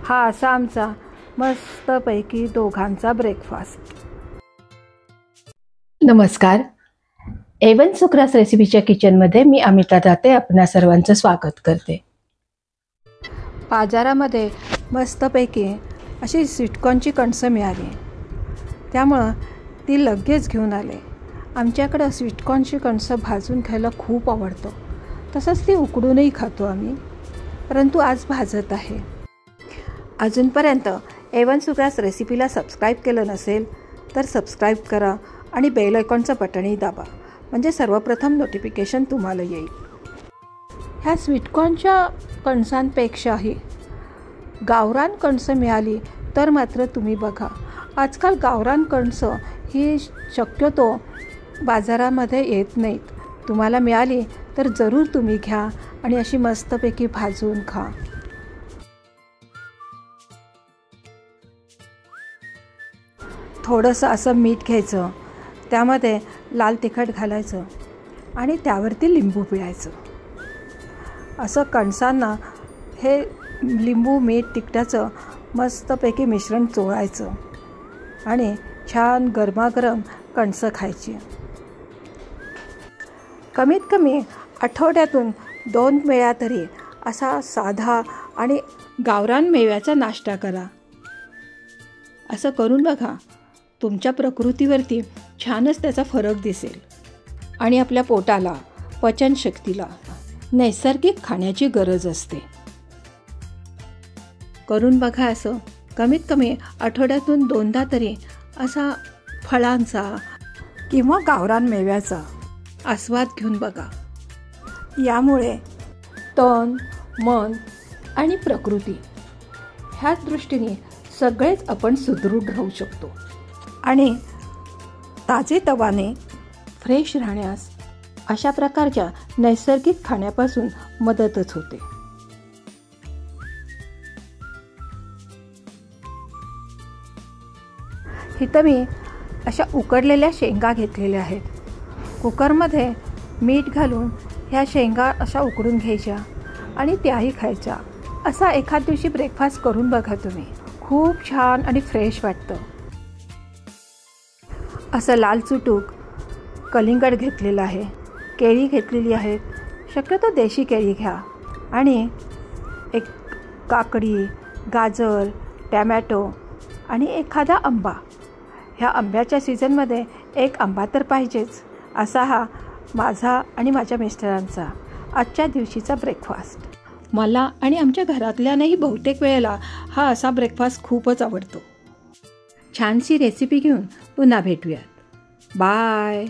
हा असा आमचा मस्तपैकी दोघांचा ब्रेकफास्ट. नमस्कार. एवन सुक्रास रेसिपीच्या किचनमध्ये मी अमिता दाते आपणा सर्वांचं स्वागत करते. बाजारामध्ये मस्तपैकी अशी स्वीटकॉर्नची कणसं मिळाली, त्यामुळं ती लगेच घेऊन आले. आमच्याकडं स्वीटकॉर्नची कणसं भाजून खायला खूप आवडतं, तसंच ती उकडूनही खातो आम्ही, परंतु आज भाजत आहे. अजूनपर्यंत एवन सुक्रास रेसिपीला सबस्क्राईब केलं नसेल तर सबस्क्राईब करा आणि बेल आयकॉनचं बटनही दाबा, म्हणजे सर्वप्रथम नोटिफिकेशन तुम्हाला येईल. ह्या स्वीटकॉर्नच्या कणसांपेक्षाही गावरान कणसं मिळाली तर मात्र तुम्ही बघा. आजकाल गावरान कणसं ही शक्यतो बाजारामध्ये येत नाहीत. तुम्हाला मिळाली तर जरूर तुम्ही घ्या आणि अशी मस्तपैकी भाजून खा. थोडंसं असं मीठ घ्यायचं, त्यामध्ये लाल तिखट घालायचं आणि त्यावरती लिंबू पिळायचं. असं कणसांना हे लिंबू मीठ तिखटाचं मस्तपैकी मिश्रण चोळायचं आणि छान गरमागरम कणसं खायची. कमीत कमी आठवड्यातून 2 वेळा तरी असा साधा आणि गावरान मेव्याचा नाश्ता करा. असं करून बघा, तुमच्या प्रकृतीवरती छानच त्याचा फरक दिसेल आणि आपल्या पोटाला, पचनशक्तीला नैसर्गिक खाण्याची गरज असते. करून बघा. असं कमीत कमी आठवड्यातून 2दा तरी असा फळांचा किंवा गावरान मेव्याचा आस्वाद घेऊन बघा. यामुळे तन, मन आणि प्रकृती ह्याच दृष्टीने सगळेच आपण सुदृढ राहू शकतो आणि ताजेतवाने फ्रेश राहण्यास अशा प्रकारच्या नैसर्गिक खाण्यापासून मदतच होते. इथं मी अशा उकडलेल्या शेंगा घेतलेल्या आहेत. कुकरमध्ये मीठ घालून ह्या शेंगा अशा उकडून घ्यायच्या आणि त्याही खायच्या. असा एखाद दिवशी ब्रेकफास्ट करून बघा तुम्ही, खूप छान आणि फ्रेश वाटतं. असं लाल चुटूक कलिंगड घेतलेलं आहे, केळी घेतलेली आहेत, शक्यतो देशी केळी घ्या आणि एक काकडी, गाजर, टॅमॅटो आणि एखादा आंबा. ह्या आंब्याच्या सीझनमध्ये एक आंबा तर पाहिजेच. असा हा माझा आणि माझ्या मिस्टरांचा आजच्या दिवशीचा ब्रेकफास्ट. मला आणि आमच्या घरातल्यांनाही बहुतेक वेळेला हा असा ब्रेकफास्ट खूपच आवडतो. छानशी रेसिपी घेऊन पुन्हा भेटूयात. बाय.